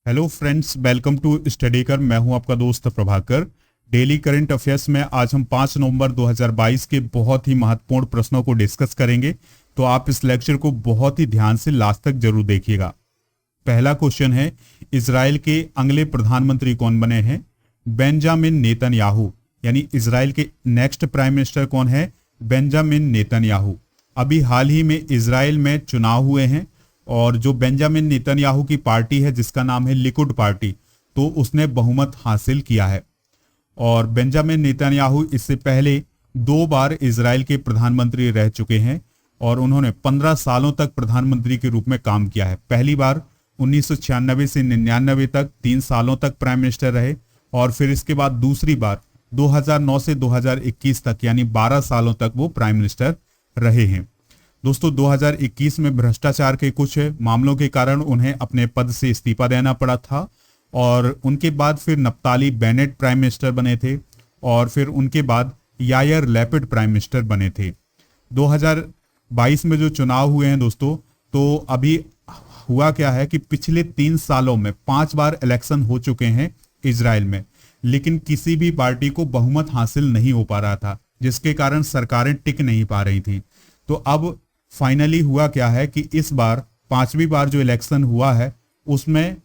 Hello friends, welcome to study कर। मैं हूं आपका दोस्त प्रभाकर। डेली करंट अफेयर्स में आज हम 5 नवंबर 2022 के बहुत ही महत्वपूर्ण प्रश्नों को डिस्कस करेंगे। तो आप इस लेक्चर को बहुत ही ध्यान से लास्ट तक जरूर देखिएगा। पहला क्वेश्चन है, इजराइल के अगले प्रधानमंत्री कौन बने हैं? बेंजामिन नेतन्याहू, यानी इजराइल के नेक्स्ट प्राइम मिनिस्टर कौन है? Benjamin Netanyahu. अभी हाल ही में इजराइल में चुनाव हुए हैं और जो बेंजामिन नेतन्याहू की पार्टी है जिसका नाम है लिकुड पार्टी, तो उसने बहुमत हासिल किया है। और बेंजामिन नेतन्याहू इससे पहले 2 बार इजराइल के प्रधानमंत्री रह चुके हैं और उन्होंने 15 सालों तक प्रधानमंत्री के रूप में काम किया है। पहली बार 1996 से 99 तक 3 सालों तक प्राइम मिनिस्टर रहे और फिर इसके बाद दूसरी बार 2009 से 2021 तक यानी 12 सालों तक वो प्राइम मिनिस्टर रहे हैं। दोस्तों, 2021 में भ्रष्टाचार के कुछ मामलों के कारण उन्हें अपने पद से इस्तीफा देना पड़ा था और उनके बाद फिर नप्ताली बेनेट प्राइम मिनिस्टर बने थे और फिर उनके बाद यायर लैपिड प्राइम मिनिस्टर बने थे। 2022 में जो चुनाव हुए हैं दोस्तों, तो अभी हुआ क्या है कि पिछले 3 सालों में 5 बार इलेक्शन हो चुके हैं इजराइल में, लेकिन किसी भी पार्टी को बहुमत हासिल नहीं हो पा रहा था, जिसके कारण सरकारें टिक नहीं पा रही थी। तो अब फाइनली हुआ क्या है कि इस बार 5वीं बार जो इलेक्शन हुआ है उसमें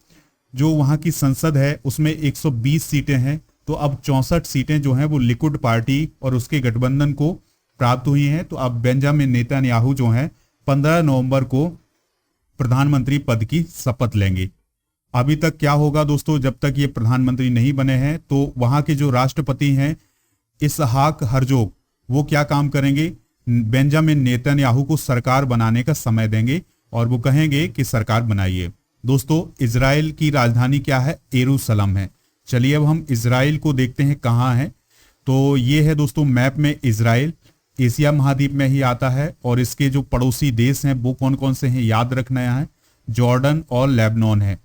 जो वहां की संसद है उसमें 120 सीटें हैं। तो अब 64 सीटें जो हैं वो लिकुड पार्टी और उसके गठबंधन को प्राप्त हुई हैं। तो अब बेंजामिन नेतन्याहू जो हैं 15 नवंबर को प्रधानमंत्री पद की शपथ लेंगे। अभी तक क्या होगा दोस्तों, जब तक ये प्रधानमंत्री नहीं बने हैं तो वहां के जो राष्ट्रपति हैं इसहाक हर्जोग, वो क्या काम करेंगे? बेंजामिन नेतन्याहू को सरकार बनाने का समय देंगे और वो कहेंगे कि सरकार बनाइए। दोस्तों, इजराइल की राजधानी क्या है? यरूशलेम है। चलिए अब हम इजराइल को देखते हैं कहाँ है। तो ये है दोस्तों मैप में इजराइल, एशिया महाद्वीप में ही आता है और इसके जो पड़ोसी देश हैं वो कौन कौन से हैं याद रखना है। जॉर्डन और लेबनान है।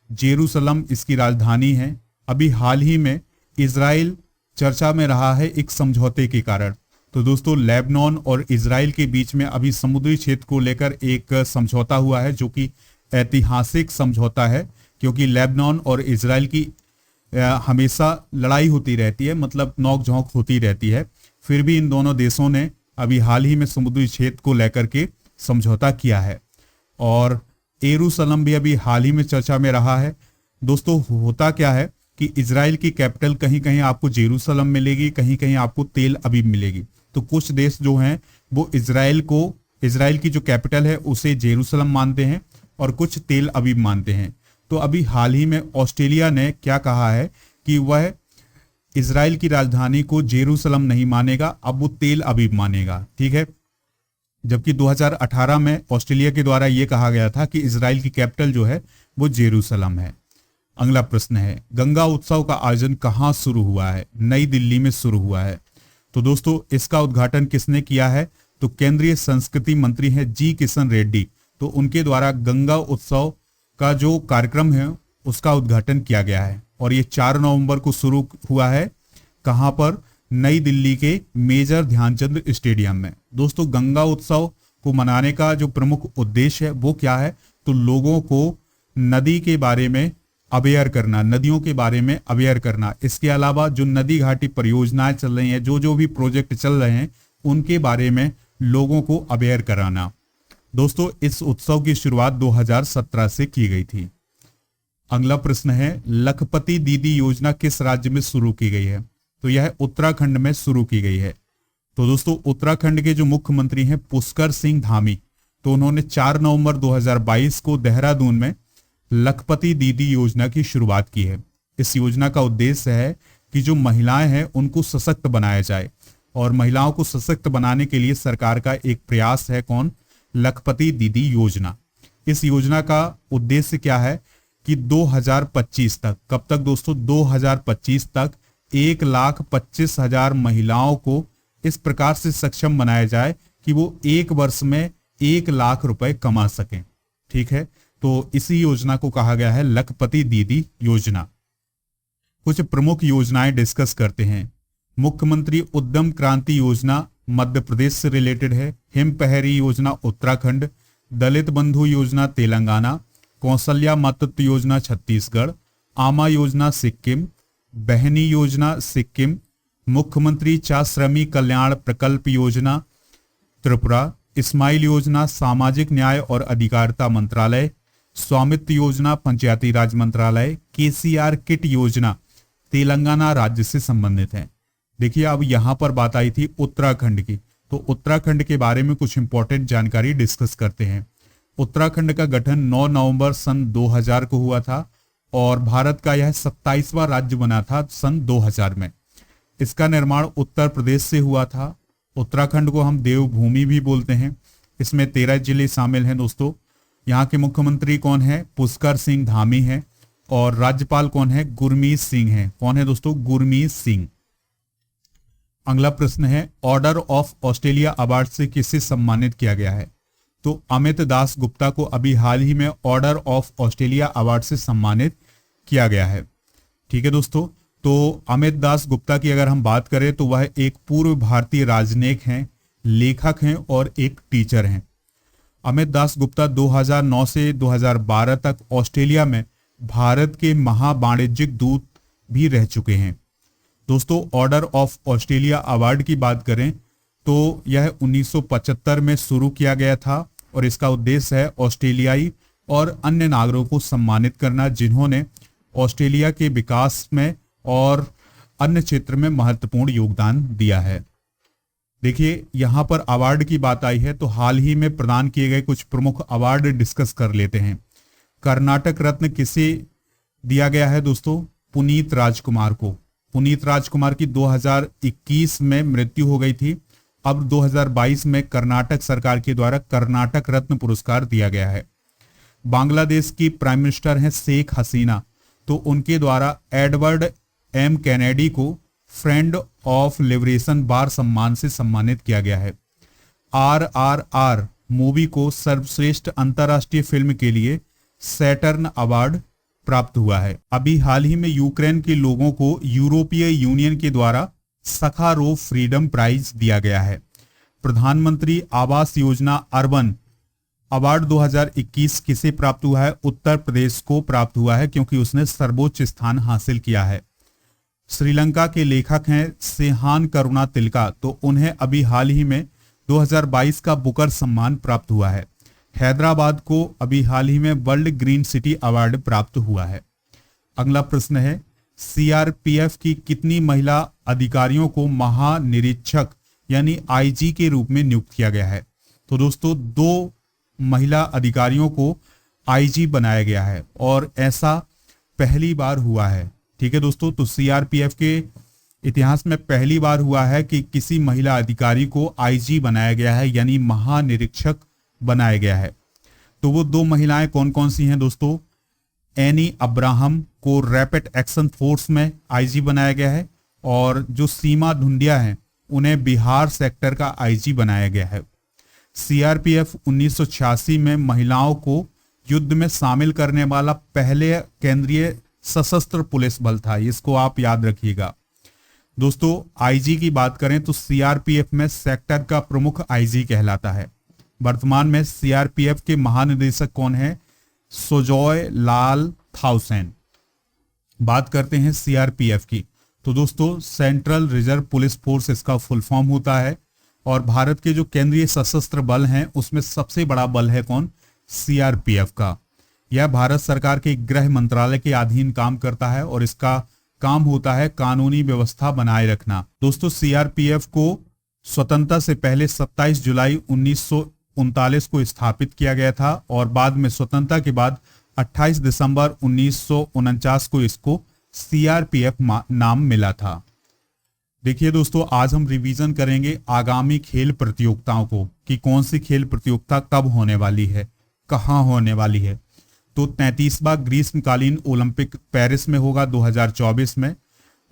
यरूशलेम इसकी राजधानी है। अभी हाल ही में इजराइल चर्चा में रहा है एक समझौते के कारण। तो दोस्तों, लेबनान और इजराइल के बीच में अभी समुद्री क्षेत्र को लेकर एक समझौता हुआ है जो कि ऐतिहासिक समझौता है, क्योंकि लेबनान और इजराइल की हमेशा लड़ाई होती रहती है, मतलब नोक झोंक होती रहती है। फिर भी इन दोनों देशों ने अभी हाल ही में समुद्री क्षेत्र को लेकर के समझौता किया है और यरूशलेम भी अभी हाल ही में चर्चा में रहा है। दोस्तों, होता क्या है कि इजराइल की कैपिटल कहीं कहीं आपको यरूशलेम मिलेगी, कहीं कहीं आपको तेल अवीव मिलेगी। तो कुछ देश जो हैं वो इजराइल की जो कैपिटल है उसे यरूशलेम मानते हैं और कुछ तेल अवीव मानते हैं। तो अभी हाल ही में ऑस्ट्रेलिया ने क्या कहा है कि वह इजराइल की राजधानी को यरूशलेम नहीं मानेगा, अब वो तेल अवीव मानेगा। ठीक है, जबकि 2018 में ऑस्ट्रेलिया के द्वारा यह कहा गया था कि इजराइल की कैपिटल जो है वो यरूशलेम है। अगला प्रश्न है, गंगा उत्सव का आयोजन कहाँ शुरू हुआ है? नई दिल्ली में शुरू हुआ है। तो दोस्तों, इसका उद्घाटन किसने किया है? तो केंद्रीय संस्कृति मंत्री हैं जी किशन रेड्डी। तो उनके द्वारा गंगा उत्सव का जो कार्यक्रम है उसका उद्घाटन किया गया है और ये 4 नवंबर को शुरू हुआ है। कहाँ पर? नई दिल्ली के मेजर ध्यानचंद स्टेडियम में। दोस्तों, गंगा उत्सव को मनाने का जो प्रमुख उद्देश्य है वो क्या है? तो लोगों को नदी के बारे में अवेयर करना, नदियों के बारे में अवेयर करना। इसके अलावा जो नदी घाटी परियोजनाएं चल रही हैं, जो भी प्रोजेक्ट चल रहे हैं उनके बारे में लोगों को अवेयर कराना। दोस्तों, इस उत्सव की शुरुआत 2017 से की गई थी। अगला प्रश्न है, लखपति दीदी योजना किस राज्य में शुरू की गई है? तो यह उत्तराखंड में शुरू की गई है। तो दोस्तों, उत्तराखंड के जो मुख्यमंत्री हैं पुष्कर सिंह धामी, तो उन्होंने 4 नवंबर 2022 को देहरादून में लखपति दीदी योजना की शुरुआत की है। इस योजना का उद्देश्य है कि जो महिलाएं हैं उनको सशक्त बनाया जाए और महिलाओं को सशक्त बनाने के लिए सरकार का एक प्रयास है कौन? लखपति दीदी योजना। इस योजना का उद्देश्य क्या है कि 2025 तक, कब तक दोस्तों? 2025 तक 1,25,000 महिलाओं को इस प्रकार से सक्षम बनाया जाए कि वो एक वर्ष में 1 लाख रुपए कमा सकें। ठीक है, तो इसी योजना को कहा गया है लखपति दीदी योजना। कुछ प्रमुख योजनाएं डिस्कस करते हैं। मुख्यमंत्री उद्यम क्रांति योजना मध्य प्रदेश से रिलेटेड है। हिम पहरी योजना उत्तराखंड, दलित बंधु योजना तेलंगाना, कौशल्या मातृत्व योजना छत्तीसगढ़, आमा योजना सिक्किम, बहनी योजना सिक्किम, मुख्यमंत्री चा श्रमिक कल्याण प्रकल्प योजना त्रिपुरा, इस्माइल योजना सामाजिक न्याय और अधिकारिता मंत्रालय, स्वामित्व योजना पंचायती राज मंत्रालय, केसीआर किट योजना तेलंगाना राज्य से संबंधित है। देखिए अब यहां पर बात आई थी उत्तराखंड की, तो उत्तराखंड के बारे में कुछ इंपॉर्टेंट जानकारी डिस्कस करते हैं। उत्तराखंड का गठन 9 नवंबर सन 2000 को हुआ था और भारत का यह 27वां राज्य बना था सन 2000 में। इसका निर्माण उत्तर प्रदेश से हुआ था। उत्तराखंड को हम देवभूमि भी बोलते हैं। इसमें 13 जिले शामिल हैं दोस्तों। यहाँ के मुख्यमंत्री कौन है? पुष्कर सिंह धामी है। और राज्यपाल कौन है? गुरमीत सिंह है। कौन है दोस्तों? गुरमीत सिंह। अगला प्रश्न है, ऑर्डर ऑफ ऑस्ट्रेलिया अवार्ड से किसे सम्मानित किया गया है? तो अमित दास गुप्ता को अभी हाल ही में ऑर्डर ऑफ ऑस्ट्रेलिया अवार्ड से सम्मानित किया गया है। ठीक है दोस्तों, तो अमित दास गुप्ता की अगर हम बात करें तो वह एक पूर्व भारतीय राजनयिक हैं, लेखक हैं और एक टीचर हैं। अमित दास गुप्ता 2009 से 2012 तक ऑस्ट्रेलिया में भारत के महावाणिज्यिक दूत भी रह चुके हैं। दोस्तों, ऑर्डर ऑफ ऑस्ट्रेलिया अवार्ड की बात करें तो यह 1975 में शुरू किया गया था और इसका उद्देश्य है ऑस्ट्रेलियाई और अन्य नागरिकों को सम्मानित करना जिन्होंने ऑस्ट्रेलिया के विकास में और अन्य क्षेत्र में महत्वपूर्ण योगदान दिया है। देखिए यहां पर अवार्ड की बात आई है तो हाल ही में प्रदान किए गए कुछ प्रमुख अवार्ड डिस्कस कर लेते हैं। कर्नाटक रत्न किसे दिया गया है दोस्तों? पुनीत राजकुमार को। पुनीत राजकुमार की 2021 में मृत्यु हो गई थी। अब 2022 में कर्नाटक सरकार के द्वारा कर्नाटक रत्न पुरस्कार दिया गया है। बांग्लादेश की प्राइम मिनिस्टर हैं शेख हसीना, तो उनके द्वारा एडवर्ड एम कैनेडी को फ्रेंड ऑफ लिबरेशन बार सम्मान से सम्मानित किया गया है। RRR मूवी को सर्वश्रेष्ठ अंतर्राष्ट्रीय फिल्म के लिए सैटर्न अवार्ड प्राप्त हुआ है। अभी हाल ही में यूक्रेन के लोगों को यूरोपीय यूनियन के द्वारा सखारोव फ्रीडम प्राइज दिया गया है। प्रधानमंत्री आवास योजना अर्बन अवार्ड 2021 किसे प्राप्त हुआ है? उत्तर प्रदेश को प्राप्त हुआ है क्योंकि उसने सर्वोच्च स्थान हासिल किया है। श्रीलंका के लेखक हैं सेहान करुणा तिलका, तो उन्हें अभी हाल ही में 2022 का बुकर सम्मान प्राप्त हुआ है। हैदराबाद को अभी हाल ही में वर्ल्ड ग्रीन सिटी अवार्ड प्राप्त हुआ है। अगला प्रश्न है, सीआरपीएफ की कितनी महिला अधिकारियों को महानिरीक्षक यानी आईजी के रूप में नियुक्त किया गया है? तो दोस्तों 2 महिला अधिकारियों को आईजी बनाया गया है और ऐसा पहली बार हुआ है। ठीक है दोस्तों, तो सीआरपीएफ के इतिहास में पहली बार हुआ है कि किसी महिला अधिकारी को आईजी बनाया गया है यानी महानिरीक्षक बनाया गया है। तो वो 2 महिलाएं कौन कौन सी हैं दोस्तों? एनी अब्राहम को रैपिड एक्शन फोर्स में आईजी बनाया गया है और जो सीमा ढूंढिया हैं उन्हें बिहार सेक्टर का आईजी बनाया गया है। सीआरपीएफ 1986 में महिलाओं को युद्ध में शामिल करने वाला पहले केंद्रीय सशस्त्र पुलिस बल था, इसको आप याद रखिएगा। दोस्तों आईजी की बात करें तो सीआरपीएफ में सेक्टर का प्रमुख आईजी कहलाता है। वर्तमान में सीआरपीएफ के महानिदेशक कौन है? सुजॉय लाल थाउसेन। बात करते हैं सीआरपीएफ की, तो दोस्तों सेंट्रल रिजर्व पुलिस फोर्स इसका फुल फॉर्म होता है और भारत के जो केंद्रीय सशस्त्र बल हैं उसमें सबसे बड़ा बल है कौन? सीआरपीएफ का। यह भारत सरकार के गृह मंत्रालय के अधीन काम करता है और इसका काम होता है कानूनी व्यवस्था बनाए रखना। दोस्तों सीआरपीएफ को स्वतंत्रता से पहले 27 जुलाई 1939 को स्थापित किया गया था और बाद में स्वतंत्रता के बाद 28 दिसंबर 1949 को इसको सीआरपीएफ नाम मिला था। देखिए दोस्तों आज हम रिवीजन करेंगे आगामी खेल प्रतियोगिताओं को कि कौन सी खेल प्रतियोगिता कब होने वाली है, कहाँ होने वाली है। तो 33वां ग्रीष्मकालीन ओलंपिक पेरिस में होगा 2024 में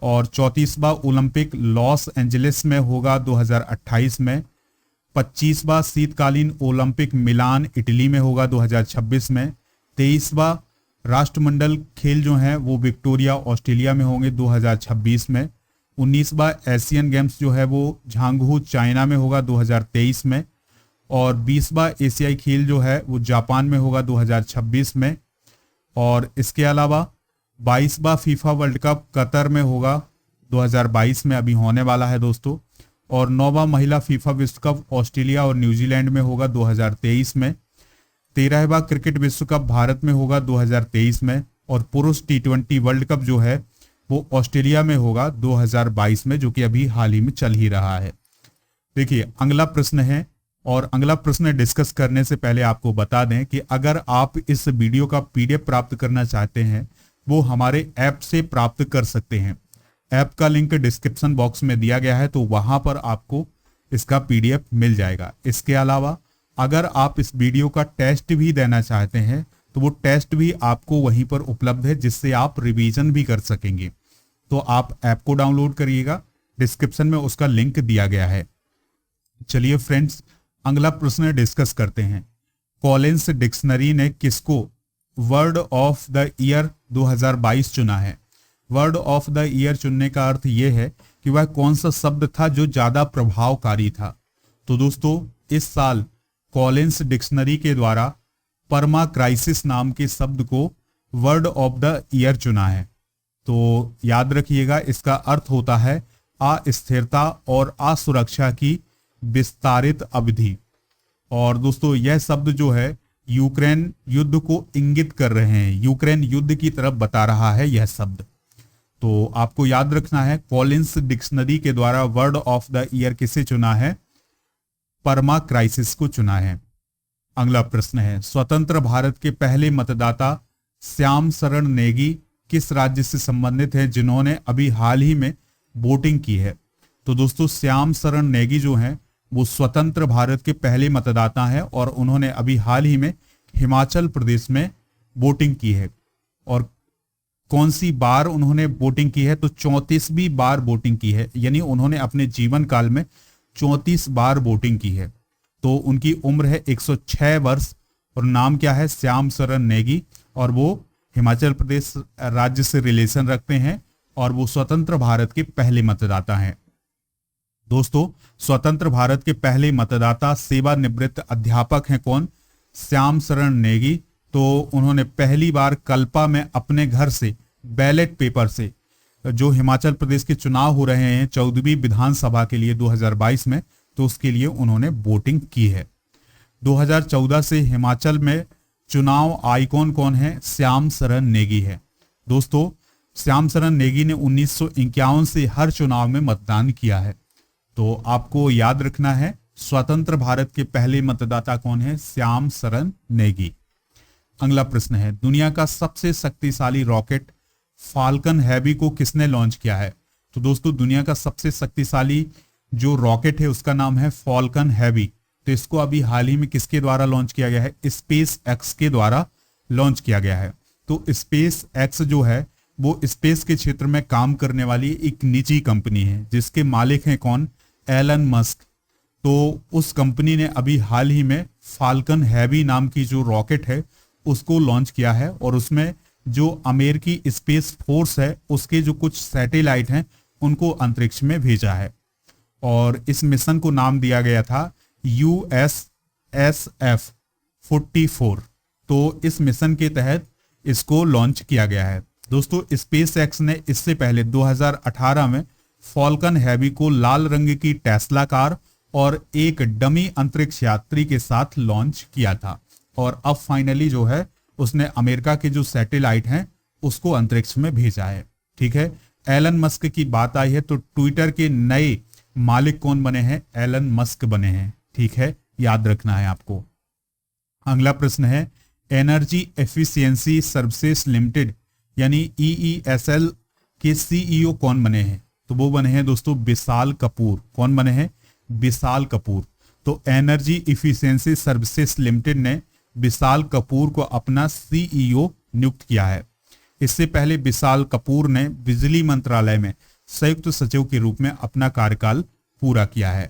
और 34वां ओलंपिक लॉस एंजलिस में होगा 2028 में। 25वां शीतकालीन ओलंपिक मिलान इटली में होगा 2026 में। 23वां राष्ट्रमंडल खेल जो है वो विक्टोरिया ऑस्ट्रेलिया में होंगे 2026 में। 19वां एशियन गेम्स जो है वो झांगहू चाइना में होगा 2023 में और 20वां एशियाई खेल जो है वो जापान में होगा 2026 में। और इसके अलावा 22वां फीफा वर्ल्ड कप कतर में होगा, 2022 में अभी होने वाला है दोस्तों। और 9वां महिला फीफा विश्व कप ऑस्ट्रेलिया और न्यूजीलैंड में होगा 2023 में। 13वां क्रिकेट विश्व कप भारत में होगा 2023 में। और पुरुष T20 वर्ल्ड कप जो है वो ऑस्ट्रेलिया में होगा 2022 में, जो कि अभी हाल ही में चल ही रहा है। देखिए अगला प्रश्न है, और अगला प्रश्न डिस्कस करने से पहले आपको बता दें कि अगर आप इस वीडियो का PDF प्राप्त करना चाहते हैं वो हमारे ऐप से प्राप्त कर सकते हैं। ऐप का लिंक डिस्क्रिप्शन बॉक्स में दिया गया है, तो वहां पर आपको इसका PDF मिल जाएगा। इसके अलावा अगर आप इस वीडियो का टेस्ट भी देना चाहते हैं तो वो टेस्ट भी आपको वहीं पर उपलब्ध है, जिससे आप रिवीजन भी कर सकेंगे। तो आप ऐप को डाउनलोड करिएगा, डिस्क्रिप्शन में उसका लिंक दिया गया है। चलिए फ्रेंड्स, अगला प्रश्न डिस्कस करते हैं। कॉलिंस डिक्शनरी ने किसको वर्ड ऑफ द ईयर 2022 चुना है? वर्ड ऑफ द ईयर चुनने का अर्थ यह है कि वह कौन सा शब्द था जो ज्यादा प्रभावकारी था। तो दोस्तों इस साल कॉलिंस डिक्शनरी के द्वारा परमा क्राइसिस नाम के शब्द को वर्ड ऑफ द ईयर चुना है। तो याद रखिएगा, इसका अर्थ होता है अस्थिरता और असुरक्षा की विस्तारित अवधि। और दोस्तों यह शब्द जो है यूक्रेन युद्ध को इंगित कर रहे हैं, यूक्रेन युद्ध की तरफ बता रहा है यह शब्द। तो आपको याद रखना है, कॉलिंस डिक्शनरी के द्वारा वर्ड ऑफ द ईयर किसे चुना है? परमा क्राइसिस को चुना है। अगला प्रश्न है, स्वतंत्र भारत के पहले मतदाता श्याम शरण नेगी किस राज्य से संबंधित है जिन्होंने अभी हाल ही में वोटिंग की है? तो दोस्तों श्याम शरण नेगी जो हैं वो स्वतंत्र भारत के पहले मतदाता हैं और उन्होंने अभी हाल ही में हिमाचल प्रदेश में वोटिंग की है। और कौन सी बार उन्होंने वोटिंग की है? तो 34वीं बार वोटिंग की है, यानी उन्होंने अपने जीवन काल में 34 बार वोटिंग की है। तो उनकी उम्र है 106 वर्ष और नाम क्या है? श्याम शरण नेगी, और वो हिमाचल प्रदेश राज्य से रिलेशन रखते हैं और वो स्वतंत्र भारत के पहले मतदाता हैं। दोस्तों स्वतंत्र भारत के पहले मतदाता सेवानिवृत्त अध्यापक हैं कौन? श्याम शरण नेगी। तो उन्होंने पहली बार कल्पा में अपने घर से बैलेट पेपर से, जो हिमाचल प्रदेश के चुनाव हो रहे हैं 14वीं विधानसभा के लिए 2022 में, तो उसके लिए उन्होंने वोटिंग की है। 2014 से हिमाचल में चुनाव आइकॉन कौन है? श्याम शरण नेगी है। दोस्तों श्याम शरण नेगी ने 1951 से हर चुनाव में मतदान किया है। तो आपको याद रखना है, स्वतंत्र भारत के पहले मतदाता कौन है? श्याम शरण नेगी। अगला प्रश्न है, दुनिया का सबसे शक्तिशाली रॉकेट फाल्कन हैवी को किसने लॉन्च किया है? तो दोस्तों दुनिया का सबसे शक्तिशाली जो रॉकेट है उसका नाम है फाल्कन हैवी। तो इसको अभी हाल ही में किसके द्वारा लॉन्च किया गया है? स्पेस एक्स के द्वारा लॉन्च किया गया है। तो स्पेस एक्स जो है वो स्पेस के क्षेत्र में काम करने वाली एक निजी कंपनी है, जिसके मालिक हैं कौन? Elon Musk. तो उस कंपनी ने अभी हाल ही में फाल्कन हैवी नाम की जो रॉकेट है उसको लॉन्च किया है, और उसमें जो अमेरिकी स्पेस फोर्स है उसके जो कुछ सैटेलाइट हैं उनको अंतरिक्ष में भेजा है। और इस मिशन को नाम दिया गया था USSF 44। तो इस मिशन के तहत इसको लॉन्च किया गया है। दोस्तों स्पेस एक्स ने इससे पहले 2018 में फाल्कन हैवी को लाल रंग की टेस्ला कार और एक डमी अंतरिक्ष यात्री के साथ लॉन्च किया था, और अब फाइनली जो है उसने अमेरिका के जो सैटेलाइट हैं उसको अंतरिक्ष में भेजा है। ठीक है, एलन मस्क की बात आई है तो ट्विटर के नए मालिक कौन बने हैं? एलन मस्क बने हैं। ठीक है, याद रखना है आपको। अगला प्रश्न है, एनर्जी एफिशिएंसी सर्विसेज लिमिटेड यानी EESL के CEO कौन बने हैं? तो वो बने हैं दोस्तों विशाल कपूर। कौन बने हैं? विशाल कपूर। तो एनर्जी एफिशिएंसी सर्विसेज लिमिटेड ने विशाल कपूर को अपना CEO नियुक्त किया है। इससे पहले विशाल कपूर ने बिजली मंत्रालय में संयुक्त सचिव के रूप में अपना कार्यकाल पूरा किया है।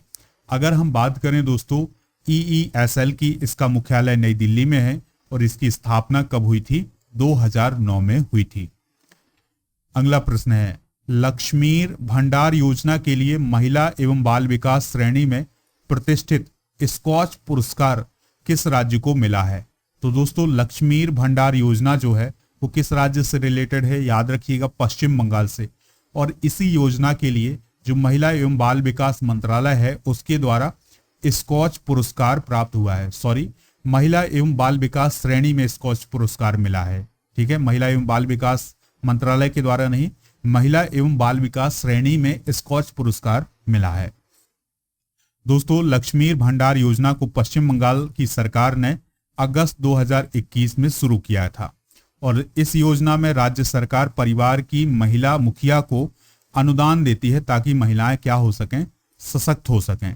अगर हम बात करें दोस्तों EESL की, इसका मुख्यालय नई दिल्ली में है और इसकी स्थापना कब हुई थी? 2009 में हुई थी। अगला प्रश्न है, लक्ष्मीर भंडार योजना के लिए महिला एवं बाल विकास श्रेणी में प्रतिष्ठित स्कॉच पुरस्कार किस राज्य को मिला है? तो दोस्तों लक्ष्मीर भंडार योजना जो है वो किस राज्य से रिलेटेड है, याद रखिएगा पश्चिम बंगाल से। और इसी योजना के लिए जो महिला एवं बाल विकास मंत्रालय है उसके द्वारा स्कॉच पुरस्कार प्राप्त हुआ है। सॉरी, महिला एवं बाल विकास श्रेणी में स्कॉच पुरस्कार मिला है। ठीक है, महिला एवं बाल विकास मंत्रालय के द्वारा नहीं, महिला एवं बाल विकास श्रेणी में स्कॉच पुरस्कार मिला है। दोस्तों, लक्ष्मी भंडार योजना को पश्चिम बंगाल की सरकार ने अगस्त 2021 में शुरू किया था और इस योजना में राज्य सरकार परिवार की महिला मुखिया को अनुदान देती है ताकि महिलाएं क्या हो सकें, सशक्त हो सकें।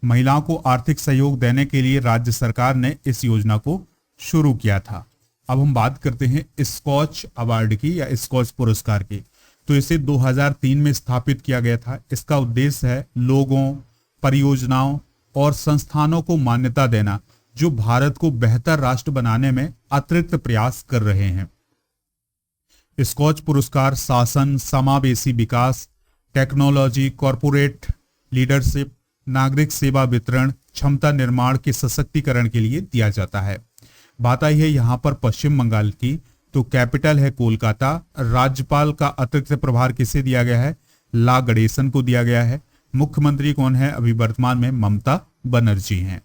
महिलाओं को आर्थिक सहयोग देने के लिए राज्य सरकार ने इस योजना को शुरू किया था। अब हम बात करते हैं स्कॉच अवार्ड की या स्कॉच पुरस्कार की। तो इसे 2003 में स्थापित किया गया था। इसका उद्देश्य है लोगों, परियोजनाओं और संस्थानों को मान्यता देना जो भारत को बेहतर राष्ट्र बनाने में अतिरिक्त प्रयास कर रहे हैं। स्कॉच पुरस्कार शासन, समावेशी विकास, टेक्नोलॉजी, कॉरपोरेट लीडरशिप, नागरिक सेवा वितरण, क्षमता निर्माण के सशक्तिकरण के लिए दिया जाता है। बात आई है यहाँ पर पश्चिम बंगाल की, तो कैपिटल है कोलकाता। राज्यपाल का अतिरिक्त प्रभार किसे दिया गया है, ला गणेशन को दिया गया है। मुख्यमंत्री कौन है, अभी वर्तमान में ममता बनर्जी हैं।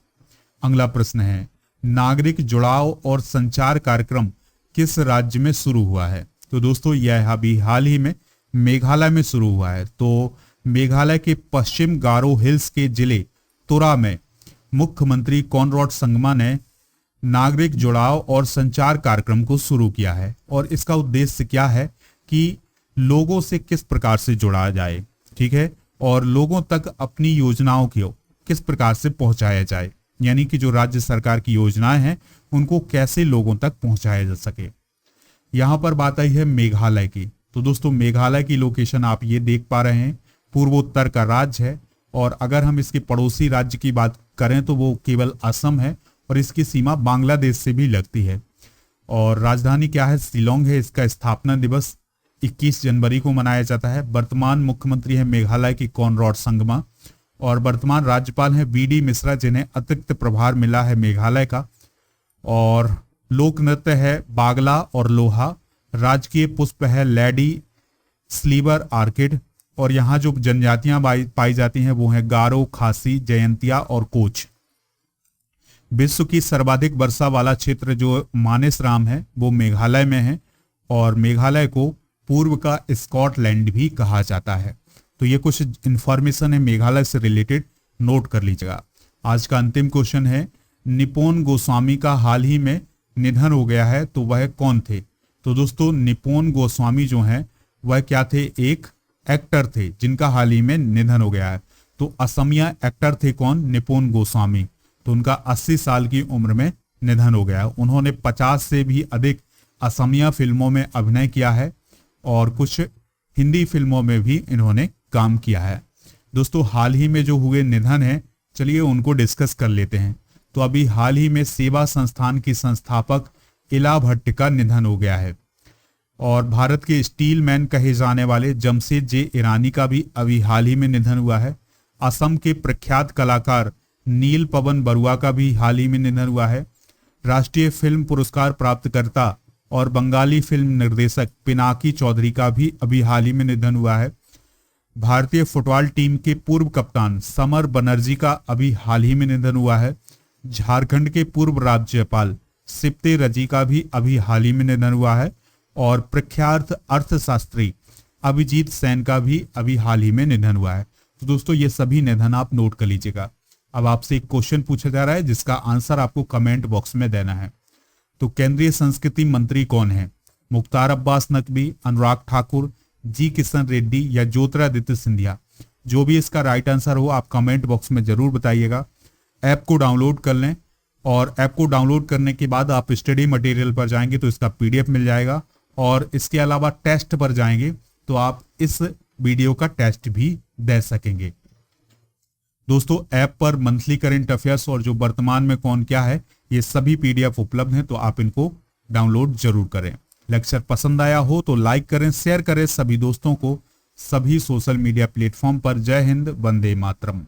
अगला प्रश्न है, नागरिक जुड़ाव और संचार कार्यक्रम किस राज्य में शुरू हुआ है। तो दोस्तों, यह अभी हाल ही में मेघालय में शुरू हुआ है। तो मेघालय के पश्चिम गारो हिल्स के जिले तुरा में मुख्यमंत्री कॉनराड संगमा ने नागरिक जुड़ाव और संचार कार्यक्रम को शुरू किया है और इसका उद्देश्य क्या है कि लोगों से किस प्रकार से जुड़ा जाए, ठीक है, और लोगों तक अपनी योजनाओं को किस प्रकार से पहुंचाया जाए, यानी कि जो राज्य सरकार की योजनाएं हैं उनको कैसे लोगों तक पहुंचाया जा सके। यहाँ पर बात आई है मेघालय की। तो दोस्तों, मेघालय की लोकेशन आप ये देख पा रहे हैं, पूर्वोत्तर का राज्य है और अगर हम इसके पड़ोसी राज्य की बात करें तो वो केवल असम है और इसकी सीमा बांग्लादेश से भी लगती है। और राजधानी क्या है, शिलोंग है। इसका स्थापना दिवस 21 जनवरी को मनाया जाता है। वर्तमान मुख्यमंत्री है मेघालय की कॉनराड संगमा और वर्तमान राज्यपाल है वीडी मिश्रा, जिन्हें अतिरिक्त प्रभार मिला है मेघालय का। और लोक नृत्य है बागला और लोहा। राजकीय पुष्प है लेडी स्लीवर आर्किड और यहाँ जो जनजातियां पाई जाती हैं वो है गारो, खासी, जयंतिया और कोच। विश्व की सर्वाधिक वर्षा वाला क्षेत्र जो मानेसराम है वो मेघालय में है और मेघालय को पूर्व का स्कॉटलैंड भी कहा जाता है। तो ये कुछ इंफॉर्मेशन है मेघालय से रिलेटेड, नोट कर लीजिएगा। आज का अंतिम क्वेश्चन है, निपोन गोस्वामी का हाल ही में निधन हो गया है, तो वह कौन थे। तो दोस्तों, निपोन गोस्वामी जो हैं वह क्या थे, एक एक्टर थे जिनका हाल ही में निधन हो गया है। तो असमिया एक्टर थे कौन, निपोन गोस्वामी। तो उनका 80 साल की उम्र में निधन हो गया। उन्होंने 50 से भी अधिक असमिया फिल्मों में अभिनय किया है और कुछ हिंदी फिल्मों में भी इन्होंने काम किया है। दोस्तों, हाल ही में जो हुए निधन है, चलिए उनको डिस्कस कर लेते हैं। तो अभी हाल ही में सेवा संस्थान की संस्थापक इला भट्ट का निधन हो गया है और भारत के स्टील मैन कहे जाने वाले जमशेद जे ईरानी का भी अभी हाल ही में निधन हुआ है। असम के प्रख्यात कलाकार नील पवन बरुआ का भी हाल ही में निधन हुआ है। राष्ट्रीय फिल्म पुरस्कार प्राप्तकर्ता और बंगाली फिल्म निर्देशक पिनाकी चौधरी का भी अभी हाल ही में निधन हुआ है। भारतीय फुटबॉल टीम के पूर्व कप्तान समर बनर्जी का अभी हाल ही में निधन हुआ है। झारखंड के पूर्व राज्यपाल सिप्ते रजी का भी अभी हाल ही में निधन हुआ है और प्रख्यात अर्थशास्त्री अभिजीत सेन का भी अभी हाल ही में निधन हुआ है। तो दोस्तों, ये सभी निधन आप नोट कर लीजिएगा। अब आपसे एक क्वेश्चन पूछा जा रहा है जिसका आंसर आपको कमेंट बॉक्स में देना है। तो केंद्रीय संस्कृति मंत्री कौन है, मुख्तार अब्बास नकवी, अनुराग ठाकुर, जी किशन रेड्डी या ज्योतिरादित्य सिंधिया। जो भी इसका राइट आंसर हो आप कमेंट बॉक्स में जरूर बताइएगा। ऐप को डाउनलोड कर लें और ऐप को डाउनलोड करने के बाद आप स्टडी मटेरियल पर जाएंगे तो इसका पीडीएफ मिल जाएगा और इसके अलावा टेस्ट पर जाएंगे तो आप इस वीडियो का टेस्ट भी दे सकेंगे। दोस्तों, ऐप पर मंथली करंट अफेयर्स और जो वर्तमान में कौन क्या है ये सभी पीडीएफ उपलब्ध हैं, तो आप इनको डाउनलोड जरूर करें। लेक्चर पसंद आया हो तो लाइक करें, शेयर करें सभी दोस्तों को, सभी सोशल मीडिया प्लेटफॉर्म पर। जय हिंद, वंदे मातरम।